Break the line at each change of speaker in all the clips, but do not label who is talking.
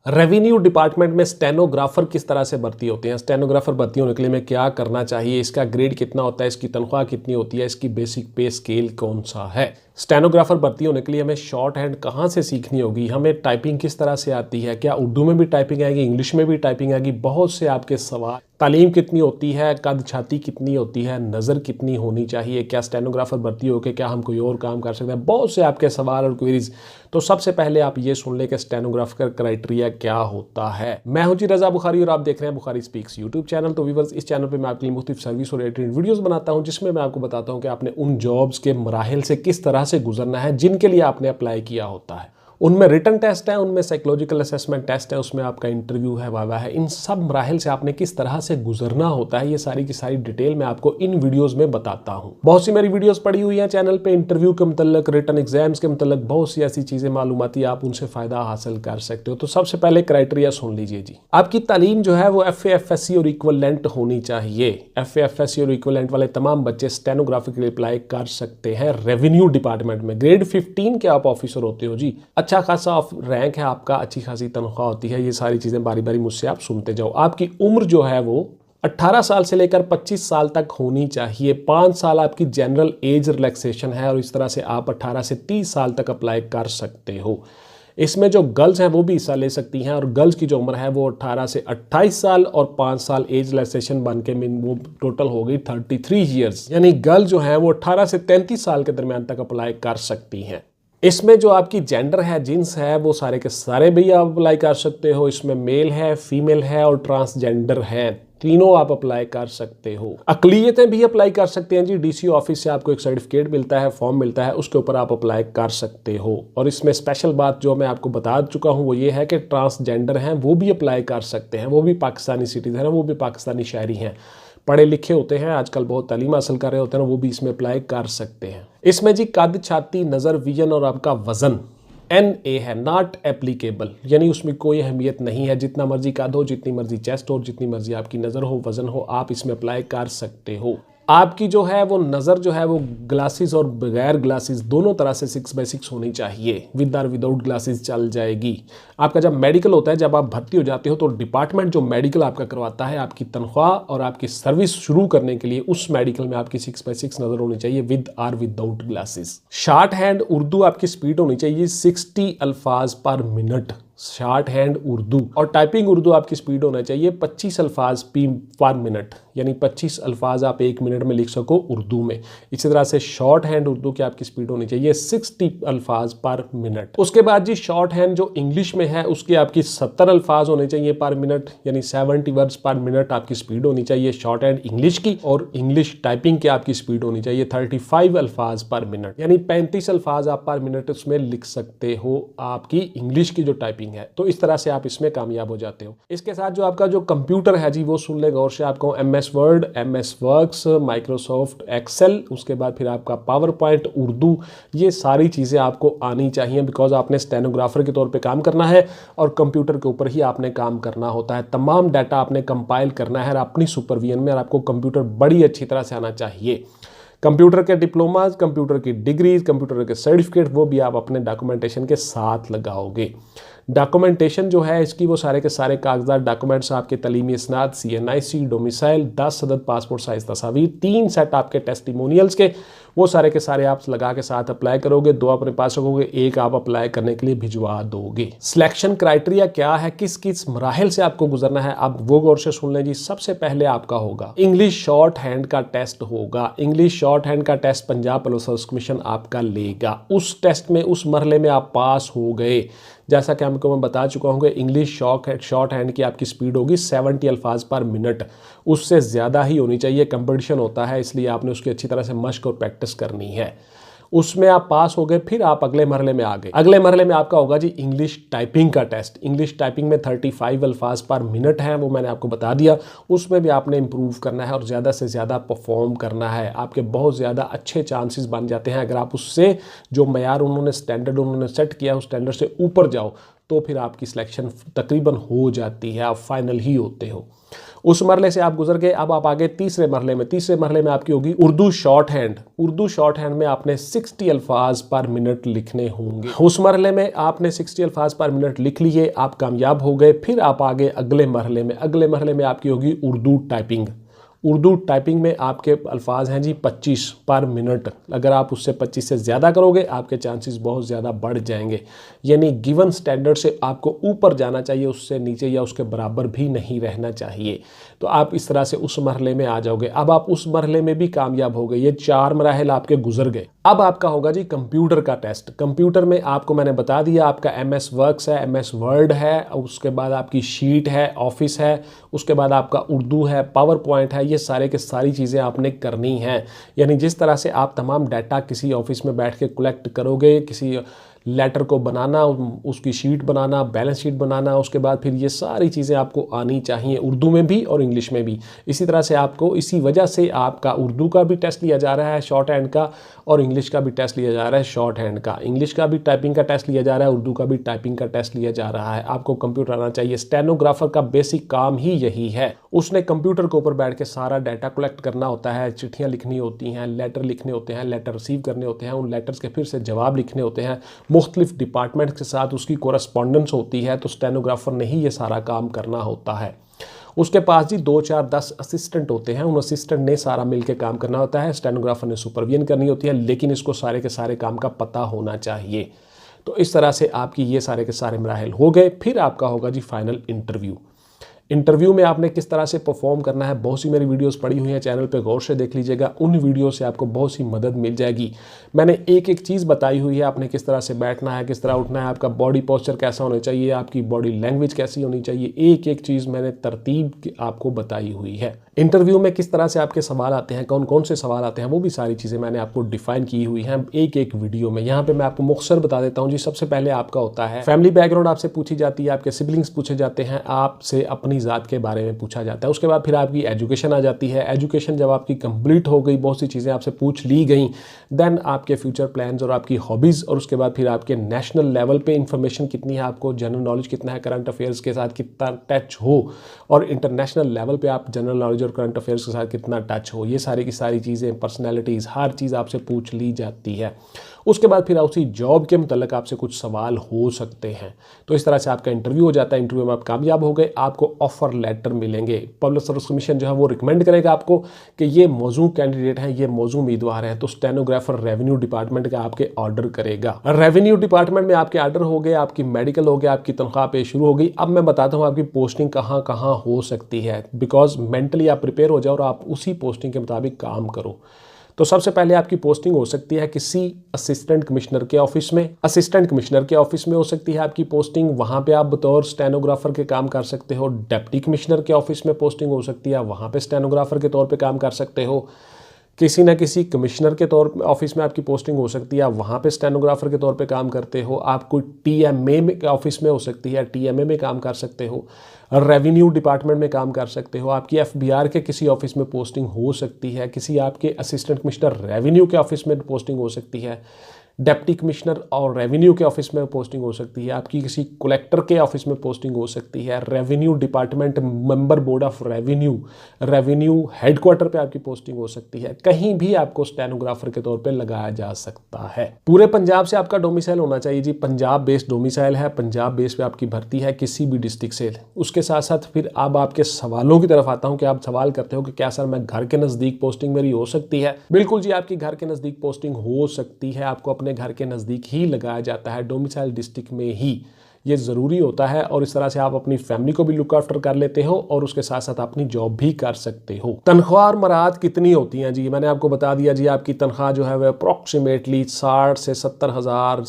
Revenue department में stenographer किस तरह से भर्ती होते हैं, स्टेनोग्राफर भर्ती होने के लिए हमें क्या करना चाहिए, इसका ग्रेड कितना होता है, इसकी तनख्वाह कितनी होती है, इसकी बेसिक पे स्केल कौन सा है। स्टेनोग्राफर भर्ती होने के लिए हमें शॉर्ट हैंड कहाँ से सीखनी होगी, हमें टाइपिंग किस तरह से आती है, क्या उर्दू में भी टाइपिंग आएगी, इंग्लिश में भी टाइपिंग आएगी, बहुत से आपके सवाल। तालीम कितनी होती है, कद छाती कितनी होती है, नज़र कितनी होनी चाहिए, क्या स्टेनोग्राफर भर्ती होकर क्या हम कोई और काम कर सकते हैं, बहुत से आपके सवाल और क्वेरीज। तो सबसे पहले आप ये सुन लें कि स्टेनोग्राफर क्राइटेरिया क्या होता है। मैं हूं जी रजा बुखारी और आप देख रहे हैं बुखारी स्पीक्स यूट्यूब चैनल। तो व्यूअर्स, इस चैनल पे मैं आपके लिए मुख्तलिफ सर्विस और रिलेटेड वीडियोस बनाता हूं, जिसमें मैं आपको बताता हूं कि आपने उन जॉब्स के मराहिल से किस तरह से गुजरना है जिनके लिए आपने अप्लाई किया होता है। उनमें रिटन टेस्ट है, उनमें साइकोलॉजिकल असेसमेंट टेस्ट है, उसमें आपका इंटरव्यू है, वाइवा है। इन सब मराहिल से आपने किस तरह से गुजरना होता है, ये सारी की सारी डिटेल मैं आपको इन वीडियोस में बताता हूं। बहुत सी मेरी वीडियोस पड़ी हुई हैं चैनल पे, इंटरव्यू के मतलब, रिटन एग्जाम्स के मतलब, बहुत सी ऐसी चीजें मालूमाती आप उनसे फायदा हासिल कर सकते हो। तो सबसे पहले क्राइटेरिया सुन लीजिए जी। आपकी तालीम जो है वो FA FSC और इक्वलेंट होनी चाहिए। FA FSC और इक्वलेंट वाले तमाम बच्चे स्टेनोग्राफी के लिए अप्लाई कर सकते हैं रेवेन्यू डिपार्टमेंट में। ग्रेड 15 के आप ऑफिसर होते हो जी, अच्छा खासा रैंक है आपका, अच्छी खासी तनख्वाह होती है। ये सारी चीज़ें बारी बारी मुझसे आप सुनते जाओ। आपकी उम्र जो है वो 18 साल से लेकर 25 साल तक होनी चाहिए। 5 साल आपकी जनरल एज रिलैक्सेशन है और इस तरह से आप 18 से 30 साल तक अप्लाई कर सकते हो। इसमें जो गर्ल्स हैं वो भी हिस्सा ले सकती हैं और गर्ल्स की जो उम्र है वो 18 से 28 साल और 5 साल एज रिलैक्सेशन बन के वो टोटल हो गई 33 ईयर्स। यानी गर्ल जो है वो 18 से 33 साल के दरमियान तक अप्लाई कर सकती हैं। इसमें जो आपकी जेंडर है, जिन्स है, वो सारे के सारे भी आप अप्लाई कर सकते हो। इसमें मेल है, फीमेल है और ट्रांसजेंडर है, तीनों आप अप्लाई कर सकते हो। अकलियतें भी अप्लाई कर सकते हैं जी। DC ऑफिस से आपको एक सर्टिफिकेट मिलता है, फॉर्म मिलता है, उसके ऊपर आप अप्लाई कर सकते हो। और इसमें स्पेशल बात जो मैं आपको बता चुका हूँ वो ये है कि ट्रांसजेंडर हैं वो भी अप्लाई कर सकते हैं, वो भी पाकिस्तानी सिटीजन है, वो भी पाकिस्तानी शहरी हैं, पढ़े लिखे होते हैं, आजकल बहुत तालीम हासिल कर रहे होते हैं, वो भी इसमें अप्लाई कर सकते हैं। इसमें जी कद, छाती, नज़र, विजन और आपका वजन NA है, नॉट एप्लीकेबल, यानी उसमें कोई अहमियत नहीं है। जितना मर्जी कद हो, जितनी मर्जी चेस्ट हो, जितनी मर्जी आपकी नज़र हो, वजन हो, आप इसमें अप्लाई कर सकते हो। आपकी जो है वो नज़र जो है वो ग्लासेस और बगैर ग्लासेस दोनों तरह से 6/6 होनी चाहिए, विद और विदाउट ग्लासेस चल जाएगी। आपका जब मेडिकल होता है, जब आप भर्ती हो जाते हो तो डिपार्टमेंट जो मेडिकल आपका करवाता है, आपकी तनख्वाह और आपकी सर्विस शुरू करने के लिए उस मेडिकल में आपकी 6/6 नज़र होनी चाहिए, विद और without glasses. Short hand Urdu आपकी स्पीड होनी चाहिए 60 अल्फाज पर मिनट, शॉर्ट हैंड उर्दू। और टाइपिंग उर्दू आपकी स्पीड होना चाहिए 25 अल्फाज पर मिनट, यानी 25 अल्फाज आप 1 मिनट में लिख सको उर्दू में। इसी तरह से शॉर्ट हैंड उर्दू की आपकी स्पीड होनी चाहिए 60 अल्फाज पर मिनट। उसके बाद जी शॉर्ट हैंड जो इंग्लिश में है उसकी आपकी 70 अल्फाज होने चाहिए पर मिनट, यानी 70 वर्ड्स पर मिनट आपकी स्पीड होनी चाहिए शॉर्ट हैंड इंग्लिश की। और इंग्लिश टाइपिंग की आपकी स्पीड होनी चाहिए 35 अल्फाज पर मिनट, यानी 35 अल्फाज आप पर मिनट उसमें लिख सकते हो आपकी इंग्लिश की जो टाइपिंग है। तो इस तरह से आप इसमें कामयाब हो जाते हो। इसके साथ जो आपका जो कंप्यूटर है जी वो सुन ले गौर से। आपको MS word, MS works, Microsoft Excel, उसके बाद फिर आपका पावर पॉइंट, उर्दू, ये सारी चीज़ें आपको आनी चाहिए, बिकॉज आपने स्टेनोग्राफर के तौर पे काम करना है और कंप्यूटर के ऊपर ही आपने काम करना होता है। तमाम डाटा आपने कंपाइल करना है अपनी सुपरविजन में और आपको कंप्यूटर बड़ी अच्छी तरह से आना चाहिए। कंप्यूटर के डिप्लोमाज, कंप्यूटर की डिग्रीज, कंप्यूटर के सर्टिफिकेट, वो भी आप अपने डॉक्यूमेंटेशन के साथ लगाओगे। डॉक्यूमेंटेशन जो है इसकी वो सारे के सारे कागजात, डॉक्यूमेंट्स आपके तलीमी इसनाद, CNIC, डोमिसाइल, 10 अदद पासपोर्ट साइज तस्वीर, 3 सेट आपके टेस्टिमोनियल्स के, वो सारे के सारे आप लगा के साथ अप्लाई करोगे। 2 अपने पास रखोगे, 1 आप अप्लाई करने के लिए भिजवा दोगे। सिलेक्शन क्राइटेरिया क्या है, किस किस मराहिल से आपको गुजरना है, आप वो गौर से सुन लें जी। सबसे पहले आपका होगा इंग्लिश शॉर्ट हैंड का टेस्ट होगा। इंग्लिश शॉर्ट हैंड का test Punjab police service commission आपका लेगा। उस टेस्ट में, उस मरहले में आप पास हो गए, जैसा कि आपको मैं बता चुका हूँ कि इंग्लिश शॉर्ट हैंड की आपकी स्पीड होगी 70 अल्फाज पर मिनट, उससे ज़्यादा ही होनी चाहिए। कंपटीशन होता है इसलिए आपने उसकी अच्छी तरह से मशक और प्रैक्टिस करनी है। उसमें आप पास हो गए, फिर आप अगले मरहले में आ गए। अगले मरहले में आपका होगा जी इंग्लिश टाइपिंग का टेस्ट। इंग्लिश टाइपिंग में 35 अल्फाज पर मिनट है, वो मैंने आपको बता दिया। उसमें भी आपने इम्प्रूव करना है और ज़्यादा से ज़्यादा परफॉर्म करना है। आपके बहुत ज़्यादा अच्छे चांसेस बन जाते हैं अगर आप उससे जो मयार उन्होंने स्टैंडर्ड उन्होंने सेट किया उस स्टैंडर्ड से ऊपर जाओ, तो फिर आपकी सिलेक्शन तकरीबन हो जाती है, आप फाइनल ही होते हो। उस मरहले से आप गुजर गए, अब आप आगे तीसरे मरहले में। तीसरे मरहले में आपकी होगी Urdu short hand. Urdu short hand में आपने 60 अल्फाज पर मिनट लिखने होंगे। उस मरहले में आपने 60 अल्फाज पर मिनट लिख लिए, आप कामयाब हो गए। फिर आप आगे अगले मरहले में। अगले मरहले में आपकी होगी उर्दू टाइपिंग। उर्दू टाइपिंग में आपके अल्फाज हैं जी 25 पर मिनट। अगर आप उससे 25 से ज़्यादा करोगे आपके चांसेस बहुत ज़्यादा बढ़ जाएंगे। यानी गिवन स्टैंडर्ड से आपको ऊपर जाना चाहिए, उससे नीचे या उसके बराबर भी नहीं रहना चाहिए। तो आप इस तरह से उस मरहले में आ जाओगे। अब आप उस मरहले में भी कामयाब हो गए, ये 4 मराहल आपके गुजर गए। अब आपका होगा जी कंप्यूटर का टेस्ट। कंप्यूटर में आपको मैंने बता दिया, आपका MS वर्क्स है, MS वर्ड है, उसके बाद आपकी शीट है, ऑफिस है, उसके बाद आपका उर्दू है, पावर पॉइंट है। ये सारे के सारी चीज़ें आपने करनी हैं। यानी जिस तरह से आप तमाम डाटा किसी ऑफिस में बैठ के कलेक्ट करोगे, किसी लेटर को बनाना, उसकी शीट बनाना, बैलेंस शीट बनाना, उसके बाद फिर ये सारी चीज़ें आपको आनी चाहिए, उर्दू में भी और इंग्लिश में भी। इसी तरह से आपको, इसी वजह से आपका उर्दू का भी टेस्ट लिया जा रहा है शॉर्ट हैंड का, और इंग्लिश का भी टेस्ट लिया जा रहा है शॉर्ट हैंड का। इंग्लिश का भी टाइपिंग का टेस्ट लिया जा रहा है, उर्दू का भी टाइपिंग का टेस्ट लिया जा रहा है। आपको कंप्यूटर आना चाहिए। स्टेनोग्राफर का बेसिक काम ही यही है। उसने कंप्यूटर के ऊपर बैठ के सारा डाटा कलेक्ट करना होता है, चिट्ठियाँ लिखनी होती हैं, लेटर लिखने होते हैं, लेटर रिसीव करने होते हैं, उन लेटर्स के फिर से जवाब लिखने होते हैं, मुख्तलिफ डिपार्टमेंट के साथ उसकी कोरस्पॉन्डेंस होती है। तो स्टेनोग्राफर ने ही ये सारा काम करना होता है। उसके पास जी 2, 4, 10 असिस्टेंट होते हैं। उन असिस्टेंट ने सारा मिलकर काम करना होता है। स्टेनोग्राफर ने सुपरविजन करनी होती है, लेकिन इसको सारे के सारे काम का पता होना चाहिए। तो इस तरह से आपकी ये सारे के सारे मराहल हो गए। फिर आपका होगा जी फाइनल इंटरव्यू। इंटरव्यू में आपने किस तरह से परफॉर्म करना है, बहुत सी मेरी वीडियोस पड़ी हुई हैं चैनल पे, गौर से देख लीजिएगा। उन वीडियो से आपको बहुत सी मदद मिल जाएगी। मैंने एक एक चीज़ बताई हुई है, आपने किस तरह से बैठना है, किस तरह उठना है, आपका बॉडी पोस्चर कैसा होना चाहिए, आपकी बॉडी लैंग्वेज कैसी होनी चाहिए। एक एक चीज़ मैंने तरतीब आपको बताई हुई है। इंटरव्यू में किस तरह से आपके सवाल आते हैं, कौन कौन से सवाल आते हैं, वो भी सारी चीज़ें मैंने आपको डिफाइन की हुई हैं एक एक वीडियो में। यहाँ पे मैं आपको मुख्तसर बता देता हूँ जी। सबसे पहले आपका होता है फैमिली बैकग्राउंड, आपसे पूछी जाती है, आपके सिबलिंग्स पूछे जाते हैं, आपसे अपनी ज़ात के बारे में पूछा जाता है। उसके बाद फिर आपकी एजुकेशन आ जाती है। एजुकेशन जब आपकी कंप्लीट हो गई, बहुत सी चीज़ें आपसे पूछ ली गई, देन आपके फ्यूचर प्लान्स और आपकी हॉबीज़, और उसके बाद फिर आपके नेशनल लेवल पे इंफॉर्मेशन कितनी है, आपको जनरल नॉलेज कितना है, करंट अफेयर्स के साथ कितना टच हो, और इंटरनेशनल लेवल पे आप जनरल नॉलेज और करंट अफेयर्स के साथ कितना टच हो। ये सारी की सारी चीज़ें, पर्सनैलिटीज़, हर चीज़ आपसे पूछ ली जाती है। उसके बाद फिर उसी जॉब के मुतल्लिक आपसे कुछ सवाल हो सकते हैं। तो इस तरह से आपका इंटरव्यू हो जाता है। इंटरव्यू में आप कामयाब हो गए, आपको ऑफर लेटर मिलेंगे। पब्लिक सर्विस कमीशन जो है वो रिकमेंड करेगा आपको कि ये मौजूद कैंडिडेट हैं, ये मौजूद उम्मीदवार हैं, तो स्टेनोग्राफर रेवेन्यू डिपार्टमेंट का आपके ऑर्डर करेगा। रेवेन्यू डिपार्टमेंट में आपके ऑर्डर हो गए, आपकी मेडिकल हो गया, आपकी तनख्वाह पे शुरू हो गई। अब मैं बताता हूँ आपकी पोस्टिंग कहाँ कहाँ हो सकती है, बिकॉज मेंटली आप प्रिपेयर हो जाओ और आप उसी पोस्टिंग के मुताबिक काम करो। तो सबसे पहले आपकी पोस्टिंग हो सकती है किसी असिस्टेंट कमिश्नर के ऑफिस में। असिस्टेंट कमिश्नर के ऑफिस में हो सकती है आपकी पोस्टिंग, वहाँ पे आप बतौर स्टेनोग्राफर के काम कर सकते हो। डिप्टी कमिश्नर के ऑफिस में पोस्टिंग हो सकती है, वहाँ पे स्टेनोग्राफर के तौर पे काम कर सकते हो। किसी न किसी कमिश्नर के तौर पे ऑफिस में आपकी पोस्टिंग हो सकती है, वहाँ पे स्टेनोग्राफर के तौर पे काम करते हो। आप कोई TMA में ऑफिस में हो सकती है, TMA में काम कर सकते हो। रेवेन्यू डिपार्टमेंट में काम कर सकते हो। आपकी FBR के किसी ऑफिस में पोस्टिंग हो सकती है, किसी आपके असिस्टेंट कमिश्नर रेवेन्यू के ऑफिस में पोस्टिंग हो सकती है, डिप्टी कमिश्नर और रेवेन्यू के ऑफिस में पोस्टिंग हो सकती है, आपकी किसी कलेक्टर के ऑफिस में पोस्टिंग हो सकती है, revenue department member board of revenue headquarter पे आपकी पोस्टिंग हो सकती है। कहीं भी आपको स्टेनोग्राफर के तौर पे लगाया जा सकता है। पूरे पंजाब से आपका डोमिसाइल होना चाहिए जी। पंजाब बेस्ड डोमिसाइल है, पंजाब बेस पे आपकी भर्ती है किसी भी डिस्ट्रिक्ट से। उसके साथ साथ फिर अब आपके सवालों की तरफ आता हूँ कि आप सवाल करते हो कि क्या सर मैं घर के नज़दीक पोस्टिंग मेरी हो सकती है। बिल्कुल जी, आपकी घर के नज़दीक पोस्टिंग हो सकती है। आपको अपने घर के नज़दीक ही लगाया जाता है, डोमिसाइल डिस्ट्रिक्ट में ही ये ज़रूरी होता है। और इस तरह से आप अपनी फैमिली को भी लुक आफ्टर कर लेते हो और उसके साथ साथ अपनी जॉब भी कर सकते हो। तनख्वाह और मराहत कितनी होती हैं जी, मैंने आपको बता दिया जी। आपकी तनख्वाह जो है वह अप्रॉक्सीमेटली 60 से 70 हज़ार,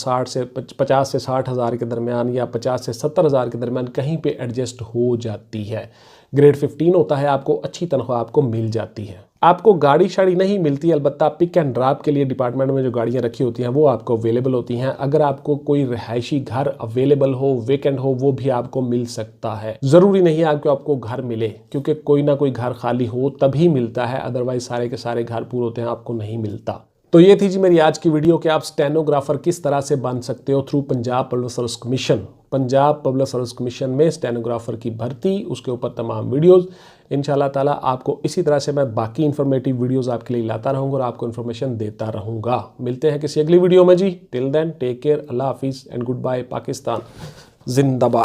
50 से 60 हज़ार के दरमियान या 50 से 70 हज़ार के दरमियान कहीं पे एडजस्ट हो जाती है। ग्रेड 15 होता है, आपको अच्छी तनख्वाह आपको मिल जाती है। आपको गाड़ी शाड़ी नहीं मिलती, अलबत्ता पिक एंड ड्रॉप के लिए डिपार्टमेंट में जो गाड़ियां रखी होती हैं वो आपको अवेलेबल होती हैं। अगर आपको कोई रिहायशी घर अवेलेबल हो, वेकेंट हो, वो भी आपको मिल सकता है। ज़रूरी नहीं है कि आपको घर मिले, क्योंकि कोई ना कोई घर खाली हो तभी मिलता है, अदरवाइज सारे के सारे घर पूरे होते हैं, आपको नहीं मिलता। तो ये थी जी मेरी आज की वीडियो कि आप स्टेनोग्राफर किस तरह से बन सकते हो through Punjab public service commission. Punjab public service commission में स्टेनोग्राफर की भर्ती, उसके ऊपर तमाम वीडियोस इंशाल्लाह ताला आपको इसी तरह से मैं बाकी इंफॉर्मेटिव वीडियोस आपके लिए लाता रहूँगा और आपको इन्फॉर्मेशन देता रहूँगा। मिलते हैं किसी अगली वीडियो में जी। टिल देन टेक केयर, अल्लाह हाफिज़ एंड गुड बाय। पाकिस्तान जिंदाबाद।